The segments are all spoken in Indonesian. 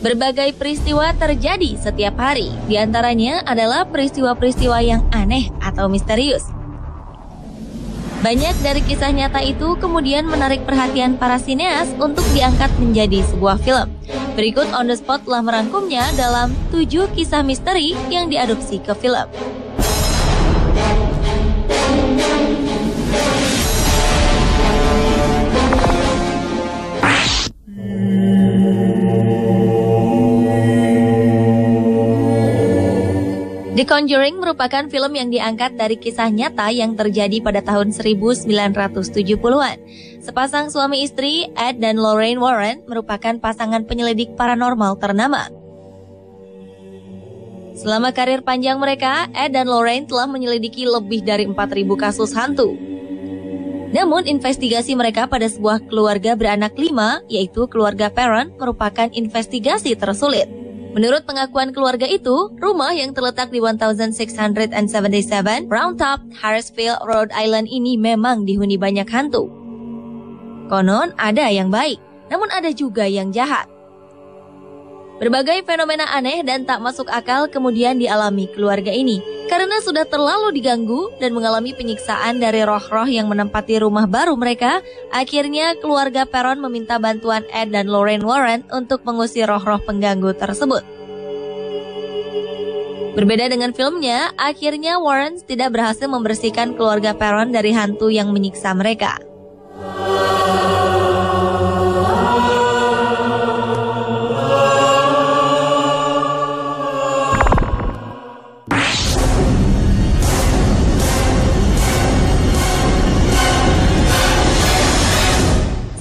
Berbagai peristiwa terjadi setiap hari, di antaranya adalah peristiwa-peristiwa yang aneh atau misterius. Banyak dari kisah nyata itu kemudian menarik perhatian para sineas untuk diangkat menjadi sebuah film. Berikut On The Spot telah merangkumnya dalam 7 kisah misteri yang diadopsi ke film. The Conjuring merupakan film yang diangkat dari kisah nyata yang terjadi pada tahun 1970-an. Sepasang suami istri, Ed dan Lorraine Warren, merupakan pasangan penyelidik paranormal ternama. Selama karir panjang mereka, Ed dan Lorraine telah menyelidiki lebih dari 4.000 kasus hantu. Namun, investigasi mereka pada sebuah keluarga beranak 5, yaitu keluarga Perron, merupakan investigasi tersulit. Menurut pengakuan keluarga itu, rumah yang terletak di 1677 Round Top, Harrisville, Rhode Island ini memang dihuni banyak hantu. Konon ada yang baik, namun ada juga yang jahat. Berbagai fenomena aneh dan tak masuk akal kemudian dialami keluarga ini karena sudah terlalu diganggu dan mengalami penyiksaan dari roh-roh yang menempati rumah baru mereka. Akhirnya keluarga Perron meminta bantuan Ed dan Lorraine Warren untuk mengusir roh-roh pengganggu tersebut. Berbeda dengan filmnya, akhirnya Warren tidak berhasil membersihkan keluarga Perron dari hantu yang menyiksa mereka.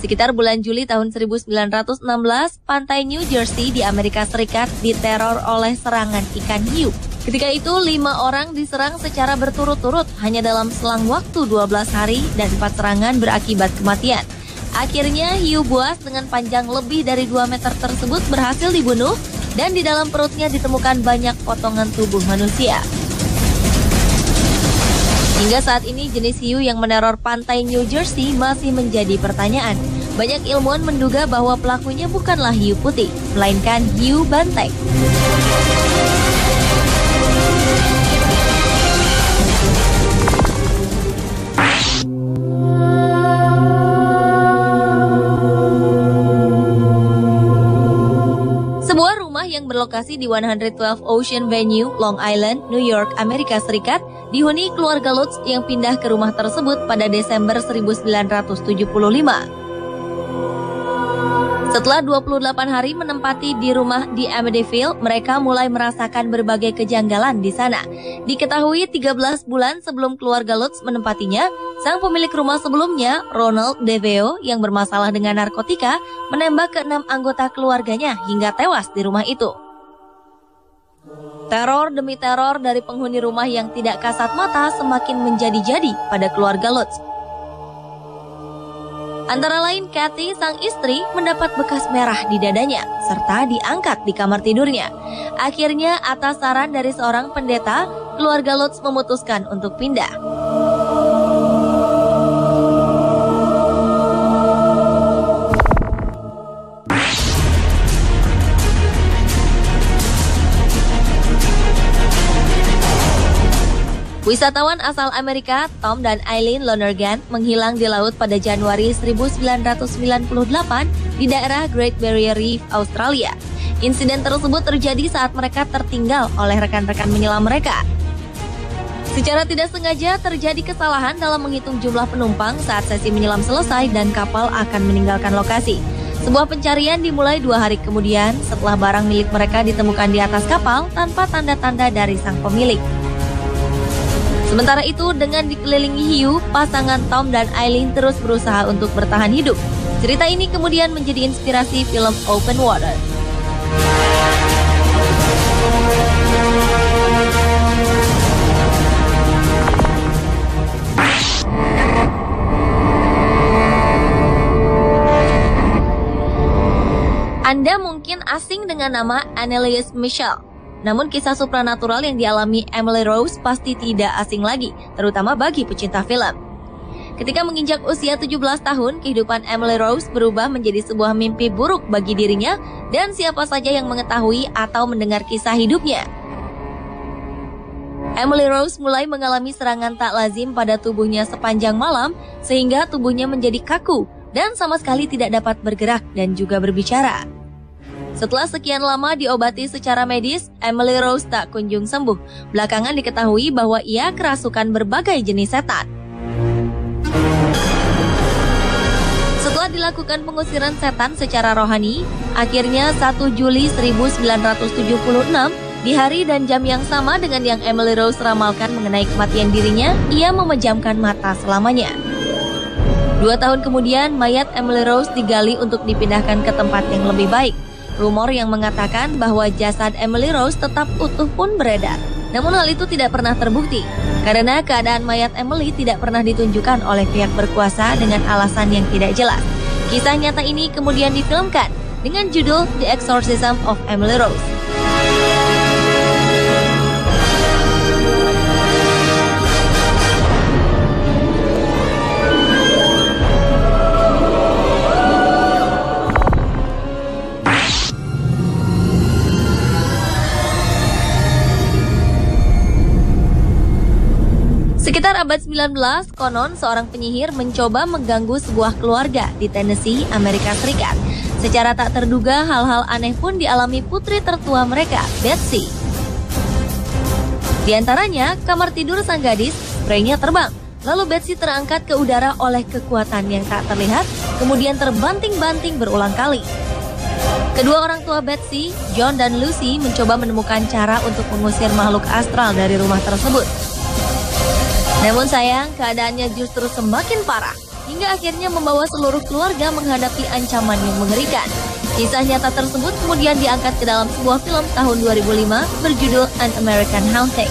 Sekitar bulan Juli tahun 1916, pantai New Jersey di Amerika Serikat diteror oleh serangan ikan hiu. Ketika itu, 5 orang diserang secara berturut-turut hanya dalam selang waktu 12 hari dan 4 serangan berakibat kematian. Akhirnya, hiu buas dengan panjang lebih dari 2 meter tersebut berhasil dibunuh dan di dalam perutnya ditemukan banyak potongan tubuh manusia. Hingga saat ini, jenis hiu yang meneror pantai New Jersey masih menjadi pertanyaan. Banyak ilmuwan menduga bahwa pelakunya bukanlah hiu putih, melainkan hiu banteng. Sebuah rumah yang berlokasi di 112 Ocean Avenue, Long Island, New York, Amerika Serikat, dihuni keluarga Lutz yang pindah ke rumah tersebut pada Desember 1975. Setelah 28 hari menempati di rumah di Amityville, mereka mulai merasakan berbagai kejanggalan di sana. Diketahui 13 bulan sebelum keluarga Lutz menempatinya, sang pemilik rumah sebelumnya, Ronald DeVeo, yang bermasalah dengan narkotika, menembak ke-6 anggota keluarganya hingga tewas di rumah itu. Teror demi teror dari penghuni rumah yang tidak kasat mata semakin menjadi-jadi pada keluarga Lutz. Antara lain, Kathy, sang istri, mendapat bekas merah di dadanya, serta diangkat di kamar tidurnya. Akhirnya, atas saran dari seorang pendeta, keluarga Lutz memutuskan untuk pindah. Wisatawan asal Amerika, Tom dan Eileen Lonergan, menghilang di laut pada Januari 1998 di daerah Great Barrier Reef, Australia. Insiden tersebut terjadi saat mereka tertinggal oleh rekan-rekan menyelam mereka. Secara tidak sengaja terjadi kesalahan dalam menghitung jumlah penumpang saat sesi menyelam selesai dan kapal akan meninggalkan lokasi. Sebuah pencarian dimulai 2 hari kemudian setelah barang milik mereka ditemukan di atas kapal tanpa tanda-tanda dari sang pemilik. Sementara itu, dengan dikelilingi hiu, pasangan Tom dan Eileen terus berusaha untuk bertahan hidup. Cerita ini kemudian menjadi inspirasi film Open Water. Anda mungkin asing dengan nama Anneliese Michel. Namun kisah supranatural yang dialami Emily Rose pasti tidak asing lagi, terutama bagi pecinta film. Ketika menginjak usia 17 tahun, kehidupan Emily Rose berubah menjadi sebuah mimpi buruk bagi dirinya dan siapa saja yang mengetahui atau mendengar kisah hidupnya. Emily Rose mulai mengalami serangan tak lazim pada tubuhnya sepanjang malam sehingga tubuhnya menjadi kaku dan sama sekali tidak dapat bergerak dan juga berbicara. Setelah sekian lama diobati secara medis, Emily Rose tak kunjung sembuh. Belakangan diketahui bahwa ia kerasukan berbagai jenis setan. Setelah dilakukan pengusiran setan secara rohani, akhirnya 1 Juli 1976, di hari dan jam yang sama dengan yang Emily Rose ramalkan mengenai kematian dirinya, ia memejamkan mata selamanya. 2 tahun kemudian, mayat Emily Rose digali untuk dipindahkan ke tempat yang lebih baik. Rumor yang mengatakan bahwa jasad Emily Rose tetap utuh pun beredar. Namun hal itu tidak pernah terbukti, karena keadaan mayat Emily tidak pernah ditunjukkan oleh pihak berkuasa dengan alasan yang tidak jelas. Kisah nyata ini kemudian difilmkan dengan judul The Exorcism of Emily Rose. Sekitar abad 19, konon seorang penyihir mencoba mengganggu sebuah keluarga di Tennessee, Amerika Serikat. Secara tak terduga, hal-hal aneh pun dialami putri tertua mereka, Betsy. Di antaranya, kamar tidur sang gadis, spraynya terbang. Lalu Betsy terangkat ke udara oleh kekuatan yang tak terlihat, kemudian terbanting-banting berulang kali. Kedua orang tua Betsy, John dan Lucy, mencoba menemukan cara untuk mengusir makhluk astral dari rumah tersebut. Namun sayang, keadaannya justru semakin parah, hingga akhirnya membawa seluruh keluarga menghadapi ancaman yang mengerikan. Kisah nyata tersebut kemudian diangkat ke dalam sebuah film tahun 2005 berjudul An American Haunting.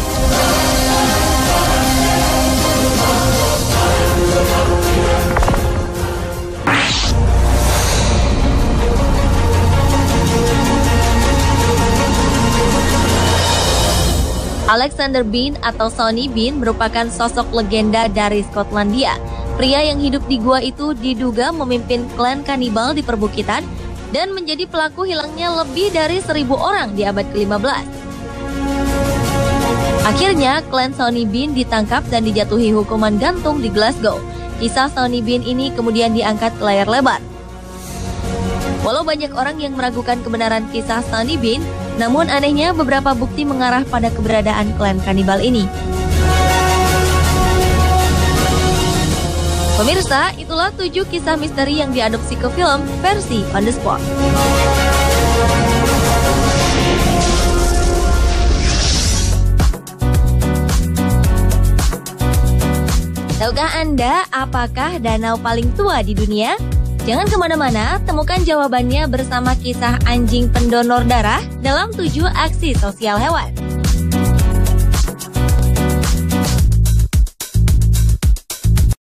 Alexander Bean atau Sonny Bean merupakan sosok legenda dari Skotlandia. Pria yang hidup di gua itu diduga memimpin klan kanibal di perbukitan dan menjadi pelaku hilangnya lebih dari 1.000 orang di abad ke-15. Akhirnya, klan Sonny Bean ditangkap dan dijatuhi hukuman gantung di Glasgow. Kisah Sonny Bean ini kemudian diangkat ke layar lebar. Walau banyak orang yang meragukan kebenaran kisah Sonny Bean, namun anehnya beberapa bukti mengarah pada keberadaan klan kanibal ini. Pemirsa, itulah 7 kisah misteri yang diadopsi ke film versi On The Spot. Tahukah Anda apakah danau paling tua di dunia? Jangan kemana-mana, temukan jawabannya bersama kisah anjing pendonor darah dalam 7 aksi sosial hewan.